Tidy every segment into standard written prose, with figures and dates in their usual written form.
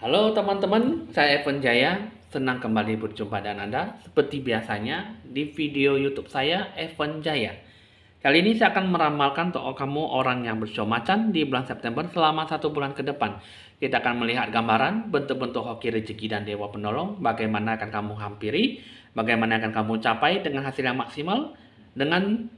Halo teman-teman, saya Evan Jaya. Senang kembali berjumpa dengan Anda. Seperti biasanya di video YouTube saya, Evan Jaya. Kali ini saya akan meramalkan untuk kamu orang yang bersio macan di bulan September selama 1 bulan ke depan. Kita akan melihat gambaran bentuk-bentuk hoki rezeki dan dewa penolong, bagaimana akan kamu hampiri, bagaimana akan kamu capai dengan hasil yang maksimal, dengan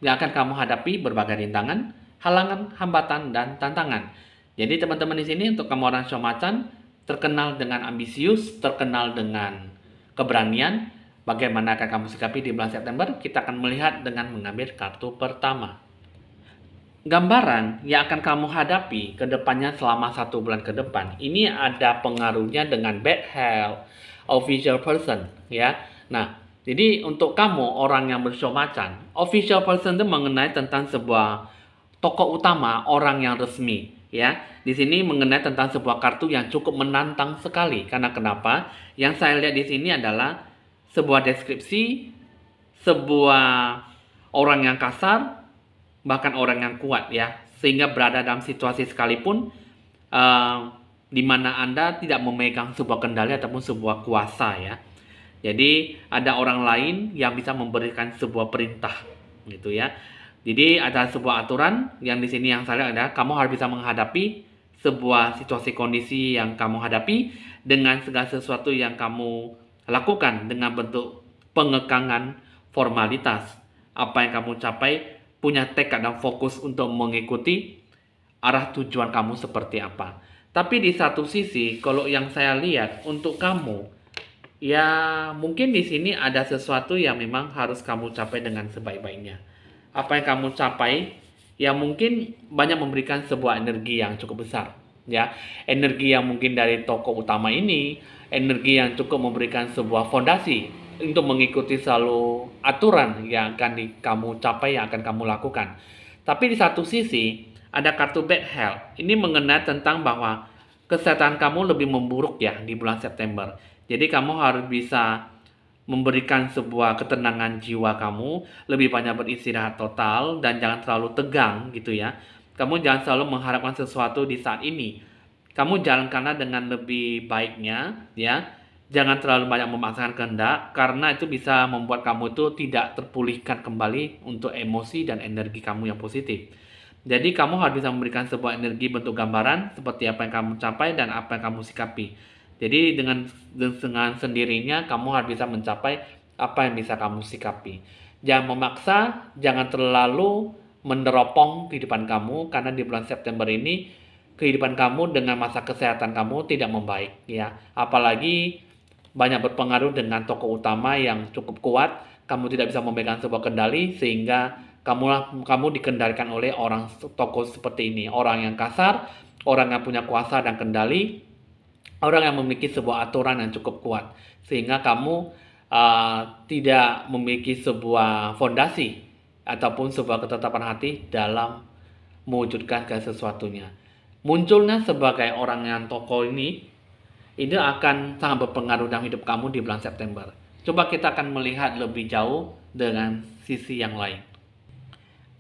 yang akan kamu hadapi berbagai rintangan, halangan, hambatan, dan tantangan. Jadi teman-teman di sini untuk kamu orang Shio Macan terkenal dengan ambisius, terkenal dengan keberanian. Bagaimana akan kamu sikapi di bulan September? Kita akan melihat dengan mengambil kartu pertama. Gambaran yang akan kamu hadapi ke depannya selama 1 bulan ke depan. Ini ada pengaruhnya dengan bad health, official person, ya. Nah, jadi untuk kamu orang yang bersio macan, official person itu mengenai tentang sebuah tokoh utama, orang yang resmi, ya. Di sini mengenai tentang sebuah kartu yang cukup menantang sekali. Karena kenapa? Yang saya lihat di sini adalah sebuah deskripsi, sebuah orang yang kasar, bahkan orang yang kuat, ya, sehingga berada dalam situasi sekalipun di mana Anda tidak memegang sebuah kendali ataupun sebuah kuasa, ya. Jadi ada orang lain yang bisa memberikan sebuah perintah, gitu ya. Jadi ada sebuah aturan yang di sini yang saya lihat adalah kamu harus bisa menghadapi sebuah situasi kondisi yang kamu hadapi dengan segala sesuatu yang kamu lakukan dengan bentuk pengekangan formalitas. Apa yang kamu capai, punya tekad dan fokus untuk mengikuti arah tujuan kamu seperti apa. Tapi di satu sisi, kalau yang saya lihat untuk kamu, ya mungkin di sini ada sesuatu yang memang harus kamu capai dengan sebaik-baiknya. Apa yang kamu capai, ya mungkin banyak memberikan sebuah energi yang cukup besar. Ya, energi yang mungkin dari tokoh utama ini, energi yang cukup memberikan sebuah fondasi untuk mengikuti selalu aturan yang akan kamu capai, yang akan kamu lakukan. Tapi di satu sisi, ada kartu bad health. Ini mengenai tentang bahwa kesehatan kamu lebih memburuk ya di bulan September. Jadi kamu harus bisa memberikan sebuah ketenangan jiwa kamu, lebih banyak beristirahat total dan jangan terlalu tegang gitu ya. Kamu jangan selalu mengharapkan sesuatu di saat ini. Kamu jalankanlah dengan lebih baiknya ya. Jangan terlalu banyak memaksakan kehendak karena itu bisa membuat kamu itu tidak terpulihkan kembali untuk emosi dan energi kamu yang positif. Jadi kamu harus bisa memberikan sebuah energi bentuk gambaran seperti apa yang kamu capai dan apa yang kamu sikapi. Jadi dengan sendirinya kamu harus bisa mencapai apa yang bisa kamu sikapi. Jangan memaksa, jangan terlalu meneropong kehidupan kamu karena di bulan September ini kehidupan kamu dengan masa kesehatan kamu tidak membaik ya. Apalagi banyak berpengaruh dengan tokoh utama yang cukup kuat, kamu tidak bisa memegang sebuah kendali sehingga kamu dikendalikan oleh orang tokoh seperti ini, orang yang kasar, orang yang punya kuasa dan kendali, orang yang memiliki sebuah aturan yang cukup kuat sehingga kamu tidak memiliki sebuah fondasi ataupun sebuah ketetapan hati dalam mewujudkan segala sesuatunya. Munculnya sebagai orang yang tokoh ini akan sangat berpengaruh dalam hidup kamu di bulan September. Coba kita akan melihat lebih jauh dengan sisi yang lain.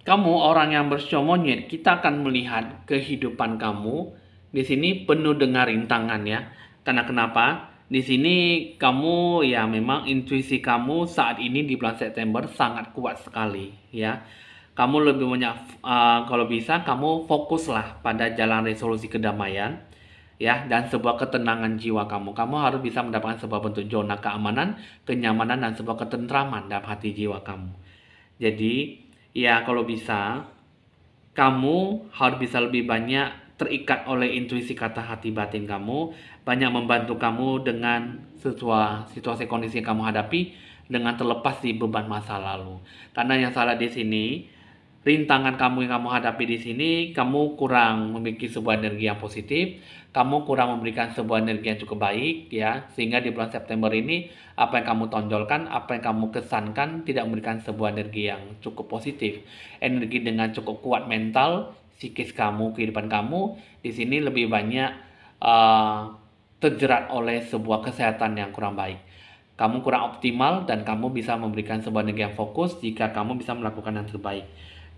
Kamu orang yang bersio monyet, kita akan melihat kehidupan kamu di sini penuh dengan rintangan ya. Karena kenapa? Di sini kamu ya memang intuisi kamu saat ini di bulan September sangat kuat sekali ya. Kamu lebih banyak kalau bisa kamu fokuslah pada jalan resolusi kedamaian ya dan sebuah ketenangan jiwa kamu. Kamu harus bisa mendapatkan sebuah bentuk zona keamanan, kenyamanan dan sebuah ketentraman dalam hati jiwa kamu. Jadi ya kalau bisa kamu harus bisa lebih banyak terikat oleh intuisi kata hati batin kamu, banyak membantu kamu dengan sesuai situasi kondisi yang kamu hadapi dengan terlepas di beban masa lalu. Karena yang salah di sini rintangan kamu yang kamu hadapi di sini, kamu kurang memiliki sebuah energi yang positif, kamu kurang memberikan sebuah energi yang cukup baik, ya, sehingga di bulan September ini apa yang kamu tonjolkan, apa yang kamu kesankan tidak memberikan sebuah energi yang cukup positif, energi dengan cukup kuat mental, psikis kamu, kehidupan kamu di sini lebih banyak terjerat oleh sebuah kesehatan yang kurang baik. Kamu kurang optimal dan kamu bisa memberikan sebuah energi yang fokus jika kamu bisa melakukan yang terbaik.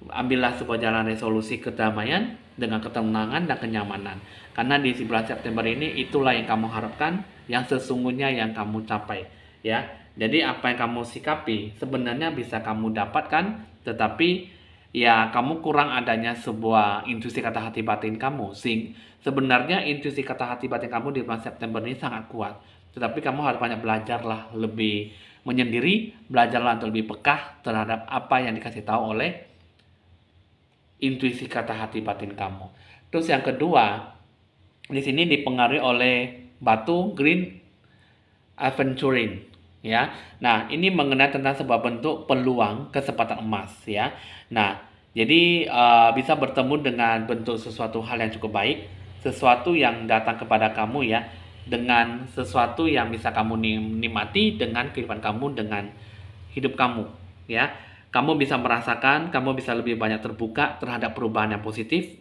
Ambillah sebuah jalan resolusi kedamaian dengan ketenangan dan kenyamanan. Karena di bulan September ini itulah yang kamu harapkan, yang sesungguhnya yang kamu capai, ya. Jadi apa yang kamu sikapi sebenarnya bisa kamu dapatkan, tetapi ya kamu kurang adanya sebuah intuisi kata hati batin kamu. Sebenarnya intuisi kata hati batin kamu di bulan September ini sangat kuat. Tetapi kamu harus banyak belajarlah lebih menyendiri, belajarlah untuk lebih peka terhadap apa yang dikasih tahu oleh intuisi kata hati batin kamu. Terus yang kedua, di sini dipengaruhi oleh batu green aventurine, ya. Nah, ini mengenai tentang sebuah bentuk peluang kesempatan emas, ya. Nah, jadi bisa bertemu dengan bentuk sesuatu hal yang cukup baik, sesuatu yang datang kepada kamu, ya, dengan sesuatu yang bisa kamu nikmati dengan kehidupan kamu, dengan hidup kamu, ya. Kamu bisa merasakan, kamu bisa lebih banyak terbuka terhadap perubahan yang positif,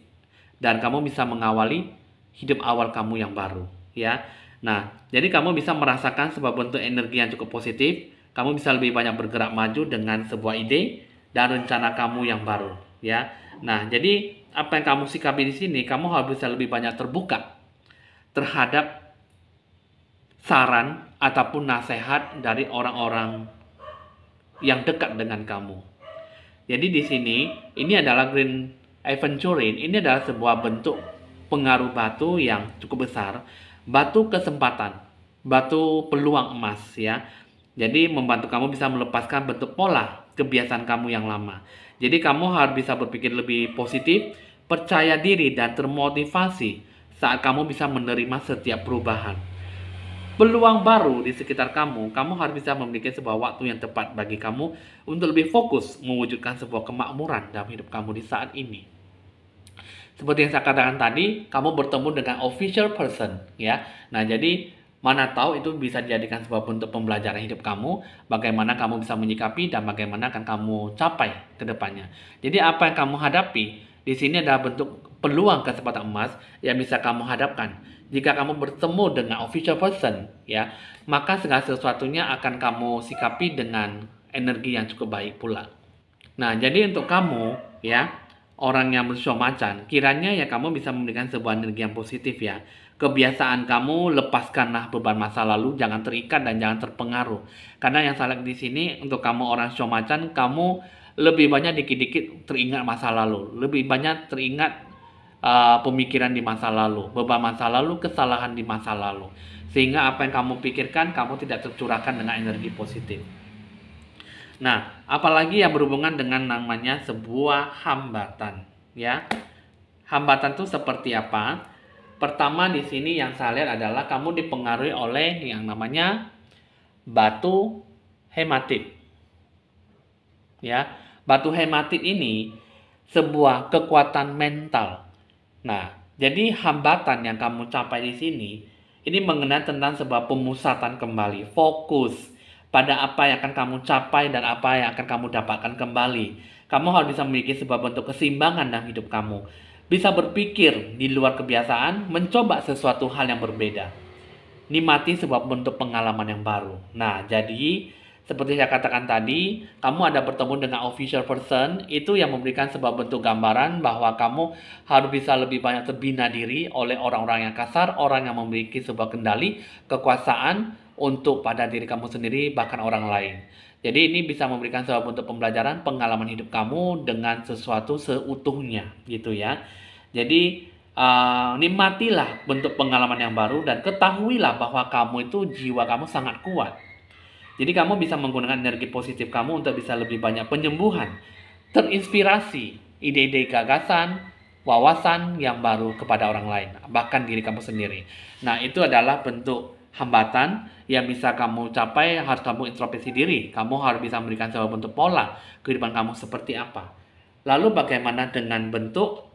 dan kamu bisa mengawali hidup awal kamu yang baru, ya. Nah, jadi kamu bisa merasakan sebuah bentuk energi yang cukup positif, kamu bisa lebih banyak bergerak maju dengan sebuah ide dan rencana kamu yang baru, ya. Nah, jadi apa yang kamu sikapi di sini, kamu harus bisa lebih banyak terbuka terhadap saran ataupun nasihat dari orang-orang yang dekat dengan kamu. Jadi di sini ini adalah green aventurine, ini adalah sebuah bentuk pengaruh batu yang cukup besar, batu kesempatan, batu peluang emas, ya. Jadi membantu kamu bisa melepaskan bentuk pola kebiasaan kamu yang lama. Jadi kamu harus bisa berpikir lebih positif, percaya diri dan termotivasi saat kamu bisa menerima setiap perubahan. Peluang baru di sekitar kamu, kamu harus bisa memiliki sebuah waktu yang tepat bagi kamu untuk lebih fokus mewujudkan sebuah kemakmuran dalam hidup kamu di saat ini. Seperti yang saya katakan tadi, kamu bertemu dengan official person, ya. Nah, jadi mana tahu itu bisa dijadikan sebuah bentuk pembelajaran hidup kamu, bagaimana kamu bisa menyikapi dan bagaimana akan kamu capai ke depannya. Jadi apa yang kamu hadapi di sini adalah bentuk peluang kesempatan emas yang bisa kamu hadapkan. Jika kamu bertemu dengan official person, ya, maka segala sesuatunya akan kamu sikapi dengan energi yang cukup baik pula. Nah, jadi untuk kamu, ya, orang yang bersio macan, kiranya ya kamu bisa memberikan sebuah energi yang positif, ya. Kebiasaan kamu, lepaskanlah beban masa lalu, jangan terikat dan jangan terpengaruh. Karena yang saya lihat di sini untuk kamu orang sio macan, kamu lebih banyak dikit-dikit teringat masa lalu, lebih banyak teringat pemikiran di masa lalu, beban masa lalu, kesalahan di masa lalu, sehingga apa yang kamu pikirkan kamu tidak tercurahkan dengan energi positif. Nah, apalagi yang berhubungan dengan namanya sebuah hambatan, ya. Hambatan itu seperti apa? Pertama di sini yang saya lihat adalah kamu dipengaruhi oleh yang namanya batu hematit. Ya, batu hematit ini sebuah kekuatan mental. Nah, jadi hambatan yang kamu capai di sini ini mengenai tentang sebuah pemusatan kembali, fokus pada apa yang akan kamu capai dan apa yang akan kamu dapatkan kembali. Kamu harus bisa memiliki sebuah bentuk keseimbangan dalam hidup kamu. Bisa berpikir di luar kebiasaan, mencoba sesuatu hal yang berbeda. Nikmati sebuah bentuk pengalaman yang baru. Nah, jadi seperti saya katakan tadi, kamu ada bertemu dengan official person, itu yang memberikan sebuah bentuk gambaran bahwa kamu harus bisa lebih banyak terbina diri oleh orang-orang yang kasar, orang yang memiliki sebuah kendali, kekuasaan untuk pada diri kamu sendiri, bahkan orang lain. Jadi ini bisa memberikan sebuah bentuk pembelajaran, pengalaman hidup kamu dengan sesuatu seutuhnya, gitu ya. Jadi nikmatilah bentuk pengalaman yang baru dan ketahuilah bahwa kamu itu jiwa kamu sangat kuat. Jadi kamu bisa menggunakan energi positif kamu untuk bisa lebih banyak penyembuhan, terinspirasi, ide-ide gagasan, wawasan yang baru kepada orang lain, bahkan diri kamu sendiri. Nah, itu adalah bentuk hambatan yang bisa kamu capai, harus kamu introspeksi diri. Kamu harus bisa memberikan sebuah bentuk pola kehidupan kamu seperti apa. Lalu bagaimana dengan bentuk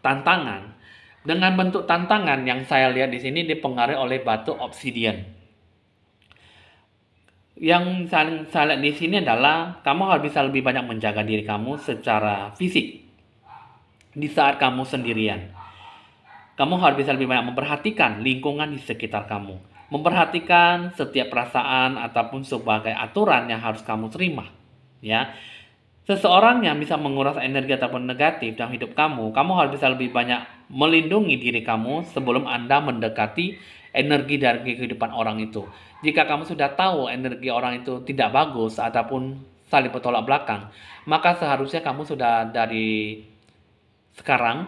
tantangan? Dengan bentuk tantangan yang saya lihat di sini dipengaruhi oleh batu obsidian. Yang saya lihat di sini adalah kamu harus bisa lebih banyak menjaga diri kamu secara fisik di saat kamu sendirian. Kamu harus bisa lebih banyak memperhatikan lingkungan di sekitar kamu, memperhatikan setiap perasaan ataupun sebagai aturan yang harus kamu terima, ya. Seseorang yang bisa menguras energi ataupun negatif dalam hidup kamu, kamu harus bisa lebih banyak melindungi diri kamu sebelum Anda mendekati energi dari kehidupan orang itu. Jika kamu sudah tahu energi orang itu tidak bagus ataupun saling bertolak belakang, maka seharusnya kamu sudah dari sekarang,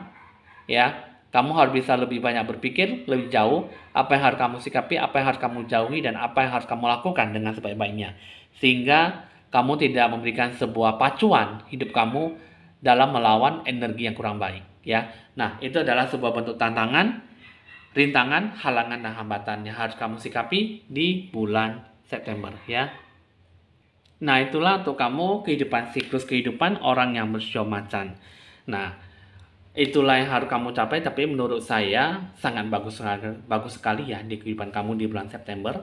ya, kamu harus bisa lebih banyak berpikir lebih jauh apa yang harus kamu sikapi, apa yang harus kamu jauhi, dan apa yang harus kamu lakukan dengan sebaik-baiknya, sehingga kamu tidak memberikan sebuah pacuan hidup kamu dalam melawan energi yang kurang baik, ya. Nah, itu adalah sebuah bentuk tantangan, rintangan, halangan, dan hambatan yang harus kamu sikapi di bulan September, ya. Nah, itulah untuk kamu siklus kehidupan orang yang bersio macan. Nah, itulah yang harus kamu capai, tapi menurut saya sangat bagus sekali ya di kehidupan kamu di bulan September.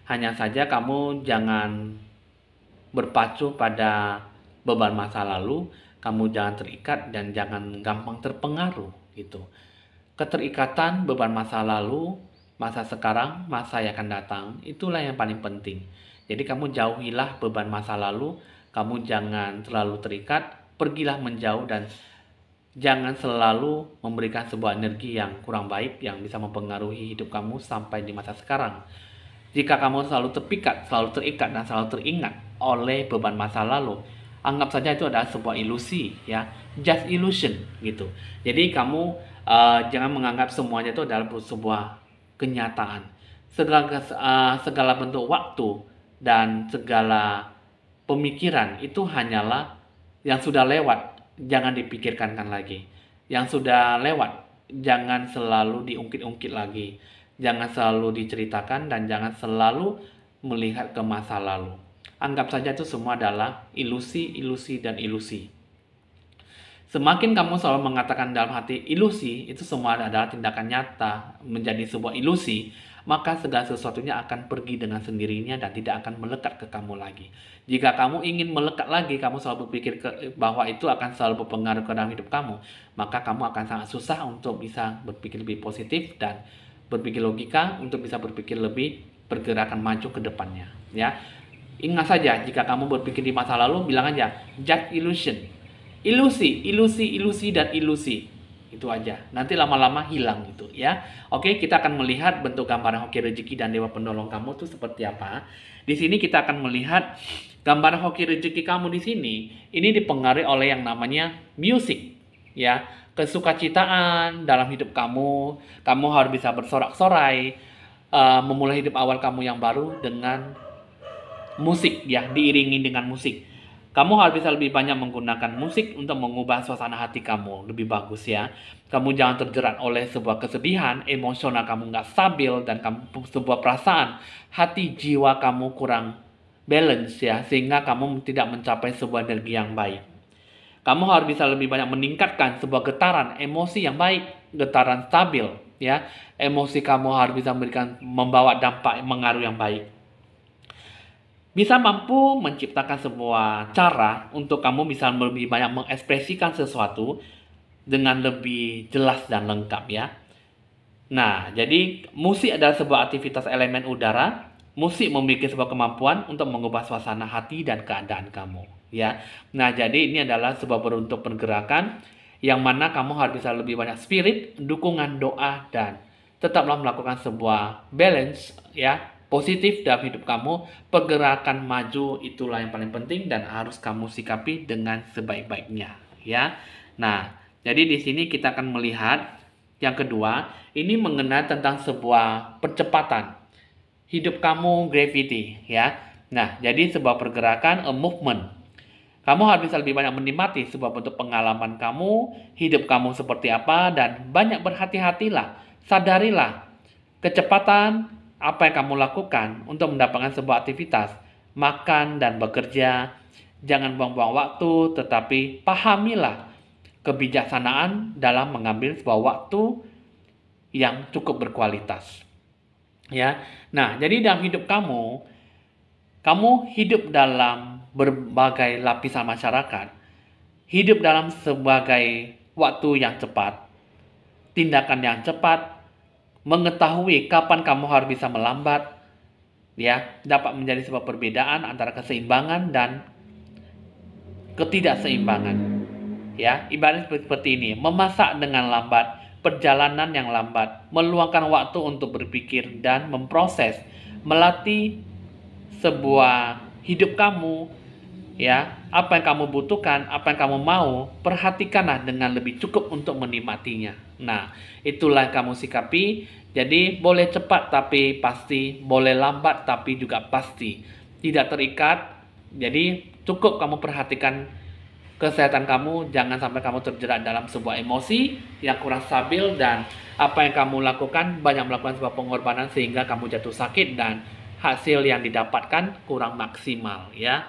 Hanya saja kamu jangan berpacu pada beban masa lalu, kamu jangan terikat dan jangan gampang terpengaruh gitu. Keterikatan beban masa lalu, masa sekarang, masa yang akan datang, itulah yang paling penting. Jadi kamu jauhilah beban masa lalu, kamu jangan terlalu terikat, pergilah menjauh dan jangan selalu memberikan sebuah energi yang kurang baik yang bisa mempengaruhi hidup kamu sampai di masa sekarang. Jika kamu selalu terpikat, selalu terikat, dan selalu teringat oleh beban masa lalu, anggap saja itu adalah sebuah ilusi, ya, just illusion gitu. Jadi kamu jangan menganggap semuanya itu adalah sebuah kenyataan. Segala bentuk waktu dan segala pemikiran itu hanyalah yang sudah lewat, jangan dipikirkan lagi. Yang sudah lewat, jangan selalu diungkit-ungkit lagi. Jangan selalu diceritakan dan jangan selalu melihat ke masa lalu. Anggap saja itu semua adalah ilusi, ilusi, dan ilusi. Semakin kamu selalu mengatakan dalam hati ilusi, itu semua adalah tindakan nyata menjadi sebuah ilusi, maka segala sesuatunya akan pergi dengan sendirinya dan tidak akan melekat ke kamu lagi. Jika kamu ingin melekat lagi, kamu selalu berpikir bahwa itu akan selalu berpengaruh ke dalam hidup kamu, maka kamu akan sangat susah untuk bisa berpikir lebih positif dan berpikir logika untuk bisa berpikir lebih pergerakan maju ke depannya, ya. Ingat saja, jika kamu berpikir di masa lalu, bilang aja just illusion. Ilusi, ilusi, ilusi, dan ilusi. Itu aja. Nanti lama-lama hilang gitu, ya. Oke, kita akan melihat bentuk gambaran hoki rezeki dan dewa penolong kamu itu seperti apa. Di sini kita akan melihat gambaran hoki rezeki kamu di sini. Ini dipengaruhi oleh yang namanya musik, ya. Kesukacitaan dalam hidup kamu harus bisa bersorak-sorai, memulai hidup awal kamu yang baru dengan musik, ya, diiringi dengan musik. Kamu harus bisa lebih banyak menggunakan musik untuk mengubah suasana hati kamu lebih bagus, ya. Kamu jangan terjerat oleh sebuah kesedihan, emosional kamu nggak stabil, dan sebuah perasaan hati jiwa kamu kurang balance, ya, sehingga kamu tidak mencapai sebuah energi yang baik. Kamu harus bisa lebih banyak meningkatkan sebuah getaran emosi yang baik, getaran stabil, ya. Emosi kamu harus bisa membawa dampak pengaruh yang baik. Bisa mampu menciptakan sebuah cara untuk kamu bisa lebih banyak mengekspresikan sesuatu dengan lebih jelas dan lengkap, ya. Nah, jadi musik adalah sebuah aktivitas elemen udara. Musik memiliki sebuah kemampuan untuk mengubah suasana hati dan keadaan kamu, ya. Nah, jadi ini adalah sebuah bentuk pergerakan yang mana kamu harus bisa lebih banyak spirit, dukungan, doa, dan tetaplah melakukan sebuah balance, ya, positif dalam hidup kamu. Pergerakan maju itulah yang paling penting dan harus kamu sikapi dengan sebaik-baiknya, ya. Nah, jadi di sini kita akan melihat yang kedua, ini mengenai tentang sebuah percepatan hidup kamu, gravity, ya. Nah, jadi sebuah pergerakan, a movement. Kamu harus bisa lebih banyak menikmati sebuah bentuk pengalaman kamu, hidup kamu seperti apa, dan banyak berhati-hatilah. Sadarilah kecepatan apa yang kamu lakukan untuk mendapatkan sebuah aktivitas, makan dan bekerja. Jangan buang-buang waktu, tetapi pahamilah kebijaksanaan dalam mengambil sebuah waktu yang cukup berkualitas, ya. Nah, jadi dalam hidup kamu hidup dalam berbagai lapisan masyarakat, hidup dalam sebagai waktu yang cepat, tindakan yang cepat, mengetahui kapan kamu harus bisa melambat, ya, dapat menjadi sebuah perbedaan antara keseimbangan dan ketidakseimbangan. Ya, ibarat seperti ini, memasak dengan lambat, perjalanan yang lambat, meluangkan waktu untuk berpikir dan memproses, melatih sebuah hidup kamu, ya, apa yang kamu butuhkan, apa yang kamu mau, perhatikanlah dengan lebih cukup untuk menikmatinya. Nah, itulah yang kamu sikapi. Jadi, boleh cepat tapi pasti, boleh lambat tapi juga pasti. Tidak terikat, jadi cukup kamu perhatikan kesehatan kamu, jangan sampai kamu terjerat dalam sebuah emosi yang kurang stabil, dan apa yang kamu lakukan banyak melakukan sebuah pengorbanan sehingga kamu jatuh sakit dan hasil yang didapatkan kurang maksimal, ya.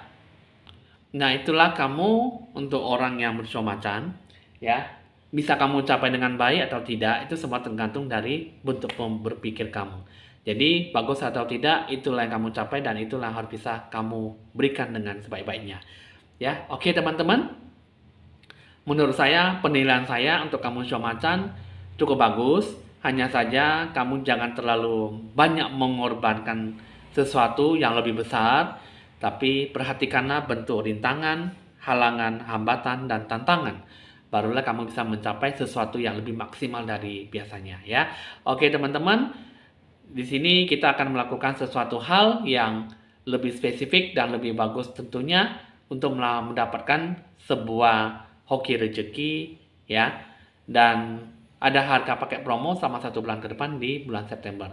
Nah, itulah kamu untuk orang yang bersio macan, ya. Bisa kamu capai dengan baik atau tidak, itu semua tergantung dari bentuk berpikir kamu. Jadi, bagus atau tidak, itulah yang kamu capai dan itulah yang harus bisa kamu berikan dengan sebaik-baiknya. Ya, oke teman-teman. Menurut saya, penilaian saya untuk kamu shio macan cukup bagus. Hanya saja kamu jangan terlalu banyak mengorbankan sesuatu yang lebih besar, tapi perhatikanlah bentuk rintangan, halangan, hambatan, dan tantangan. Barulah kamu bisa mencapai sesuatu yang lebih maksimal dari biasanya, ya. Oke teman-teman, di sini kita akan melakukan sesuatu hal yang lebih spesifik dan lebih bagus tentunya untuk mendapatkan sebuah hoki rezeki, ya. Dan ada harga paket promo selama 1 bulan ke depan di bulan September,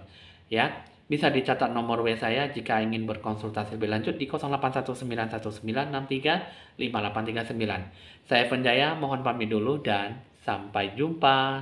ya. Bisa dicatat nomor WA saya jika ingin berkonsultasi lebih lanjut di 081919635839. Saya Evan Jaya, mohon pamit dulu dan sampai jumpa.